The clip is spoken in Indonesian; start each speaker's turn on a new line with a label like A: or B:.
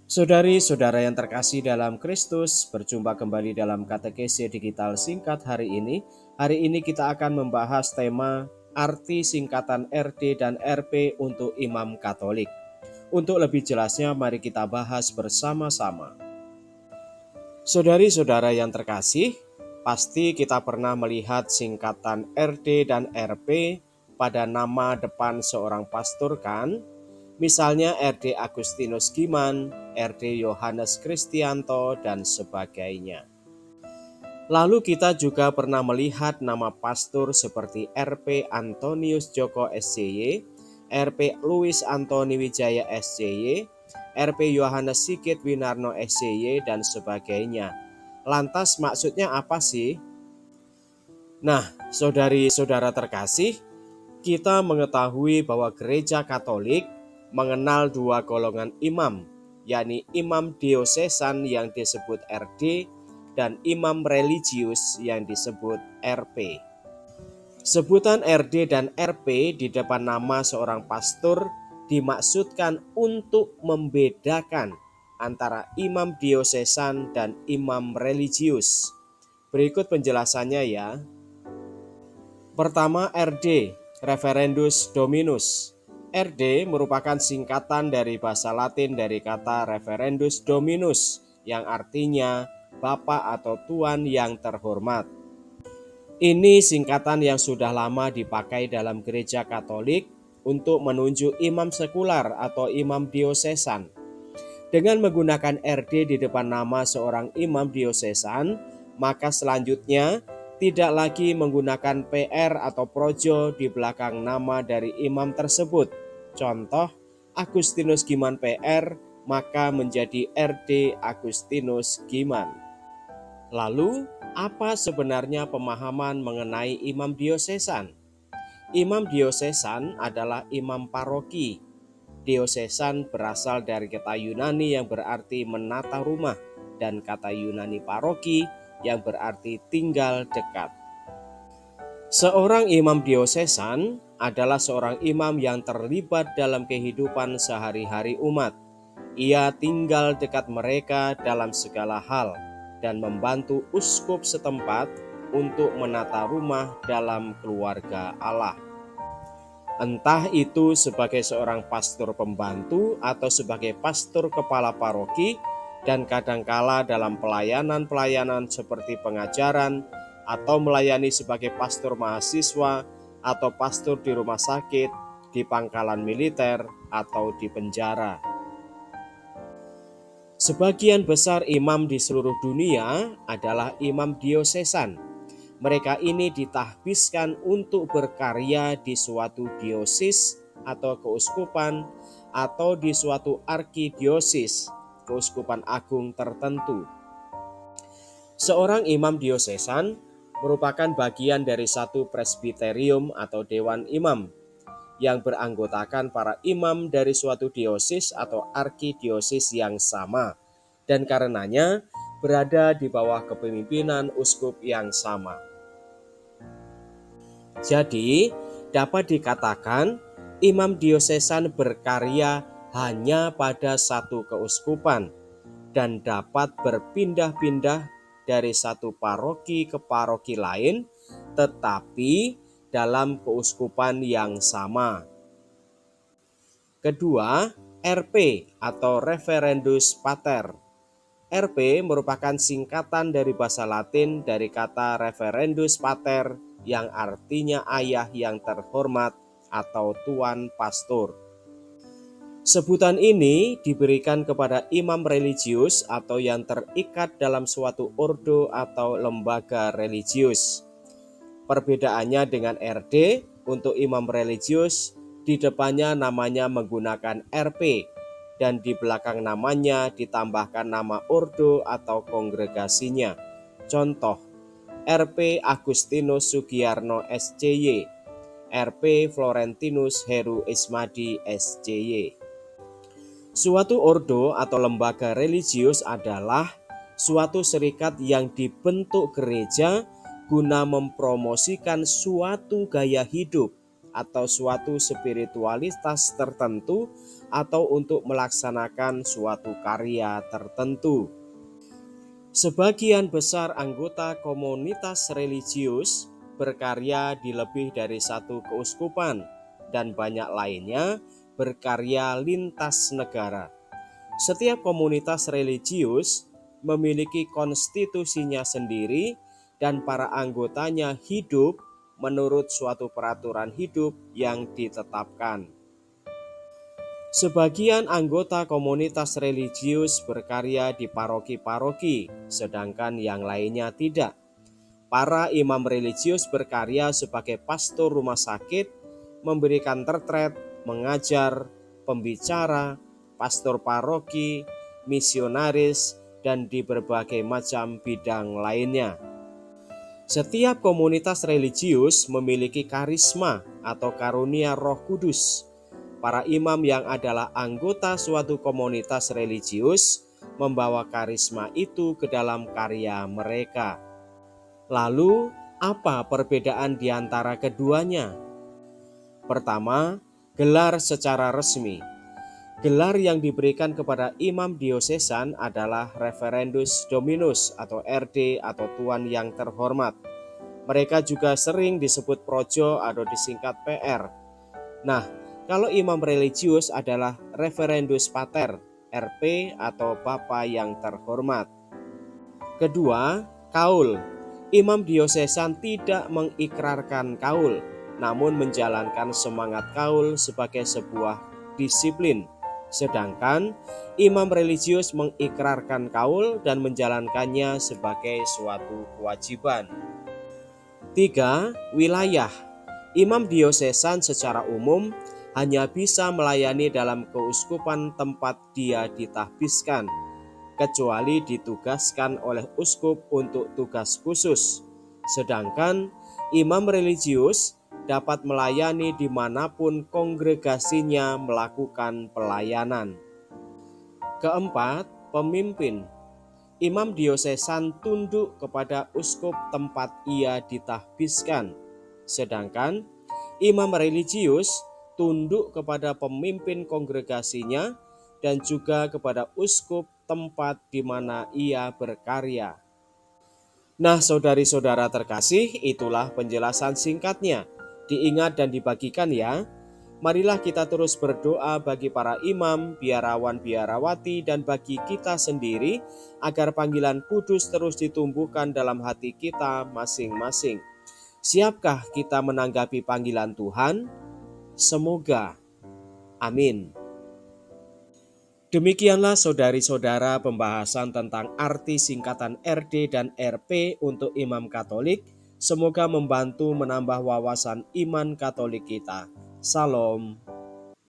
A: Saudari-saudara yang terkasih dalam Kristus, berjumpa kembali dalam katekese digital singkat hari ini. Hari ini kita akan membahas tema arti singkatan RD dan RP untuk imam Katolik. Untuk lebih jelasnya, mari kita bahas bersama-sama. Saudari-saudara yang terkasih, pasti kita pernah melihat singkatan RD dan RP pada nama depan seorang pastor kan? Misalnya RD Agustinus Giman, RD Yohanes Kristianto, dan sebagainya. Lalu kita juga pernah melihat nama pastor seperti RP Antonius Joko SCY, RP Louis Antoni Wijaya SCY, RP Yohanes Sigit Winarno SCY, dan sebagainya. Lantas maksudnya apa sih? Nah, saudari-saudara terkasih, kita mengetahui bahwa Gereja Katolik mengenal dua golongan imam, yakni imam diosesan yang disebut RD dan imam religius yang disebut RP. Sebutan RD dan RP di depan nama seorang pastor dimaksudkan untuk membedakan antara imam diosesan dan imam religius. Berikut penjelasannya ya. Pertama, RD, Reverendus Dominus. RD merupakan singkatan dari bahasa Latin dari kata Reverendus Dominus yang artinya Bapak atau Tuan yang terhormat. Ini singkatan yang sudah lama dipakai dalam Gereja Katolik untuk menunjuk imam sekular atau imam diosesan. Dengan menggunakan RD di depan nama seorang imam diosesan, maka selanjutnya tidak lagi menggunakan PR atau projo di belakang nama dari imam tersebut. Contoh, Agustinus Giman PR, maka menjadi RD Agustinus Giman. Lalu, apa sebenarnya pemahaman mengenai imam diosesan? Imam diosesan adalah imam paroki. Diosesan berasal dari kata Yunani yang berarti menata rumah dan kata Yunani paroki yang berarti tinggal dekat. Seorang imam diosesan adalah seorang imam yang terlibat dalam kehidupan sehari-hari umat. Ia tinggal dekat mereka dalam segala hal dan membantu uskup setempat untuk menata rumah dalam keluarga Allah. Entah itu sebagai seorang pastor pembantu atau sebagai pastor kepala paroki, dan kadangkala dalam pelayanan-pelayanan seperti pengajaran atau melayani sebagai pastor mahasiswa atau pastor di rumah sakit, di pangkalan militer, atau di penjara. Sebagian besar imam di seluruh dunia adalah imam diosesan. Mereka ini ditahbiskan untuk berkarya di suatu diosis atau keuskupan atau di suatu arkidiosis, keuskupan agung tertentu. Seorang imam diosesan merupakan bagian dari satu presbiterium atau dewan imam yang beranggotakan para imam dari suatu diosis atau arkidiosis yang sama dan karenanya berada di bawah kepemimpinan uskup yang sama. Jadi, dapat dikatakan imam diosesan berkarya hanya pada satu keuskupan dan dapat berpindah-pindah dari satu paroki ke paroki lain, tetapi dalam keuskupan yang sama. Kedua, RP atau Reverendus Pater. RP merupakan singkatan dari bahasa Latin dari kata Reverendus Pater yang artinya ayah yang terhormat atau tuan pastor. Sebutan ini diberikan kepada imam religius atau yang terikat dalam suatu ordo atau lembaga religius. Perbedaannya dengan RD, untuk imam religius, di depannya namanya menggunakan RP, dan di belakang namanya ditambahkan nama ordo atau kongregasinya. Contoh, RP Agustinus Sugiyarno SCY, RP Florentinus Heru Ismadi SCY. Suatu ordo atau lembaga religius adalah suatu serikat yang dibentuk gereja guna mempromosikan suatu gaya hidup atau suatu spiritualitas tertentu atau untuk melaksanakan suatu karya tertentu. Sebagian besar anggota komunitas religius berkarya di lebih dari satu keuskupan dan banyak lainnya berkarya lintas negara. Setiap komunitas religius memiliki konstitusinya sendiri dan para anggotanya hidup menurut suatu peraturan hidup yang ditetapkan. Sebagian anggota komunitas religius berkarya di paroki-paroki, sedangkan yang lainnya tidak. Para imam religius berkarya sebagai pastor rumah sakit, memberikan retret, mengajar, pembicara, pastor paroki, misionaris, dan di berbagai macam bidang lainnya. Setiap komunitas religius memiliki karisma atau karunia Roh Kudus. Para imam yang adalah anggota suatu komunitas religius membawa karisma itu ke dalam karya mereka. Lalu, apa perbedaan di antara keduanya? Pertama, gelar secara resmi. Gelar yang diberikan kepada imam diosesan adalah Reverendus Dominus atau RD atau Tuan yang terhormat. Mereka juga sering disebut projo atau disingkat PR. Nah, kalau imam religius adalah Reverendus Pater, RP atau Bapa yang terhormat. Kedua, kaul. Imam diosesan tidak mengikrarkan kaul, namun menjalankan semangat kaul sebagai sebuah disiplin. Sedangkan imam religius mengikrarkan kaul dan menjalankannya sebagai suatu kewajiban. 3. Wilayah. Imam diosesan secara umum hanya bisa melayani dalam keuskupan tempat dia ditahbiskan, kecuali ditugaskan oleh uskup untuk tugas khusus. Sedangkan imam religius dapat melayani dimanapun kongregasinya melakukan pelayanan. Keempat, pemimpin. Imam diosesan tunduk kepada uskup tempat ia ditahbiskan, sedangkan imam religius tunduk kepada pemimpin kongregasinya dan juga kepada uskup tempat di mana ia berkarya. Nah, saudari-saudara terkasih, itulah penjelasan singkatnya. Diingat dan dibagikan ya. Marilah kita terus berdoa bagi para imam, biarawan-biarawati, dan bagi kita sendiri agar panggilan kudus terus ditumbuhkan dalam hati kita masing-masing. Siapkah kita menanggapi panggilan Tuhan? Semoga. Amin. Demikianlah saudari-saudara pembahasan tentang arti singkatan RD dan RP untuk imam Katolik. Semoga membantu menambah wawasan iman Katolik kita. Salam.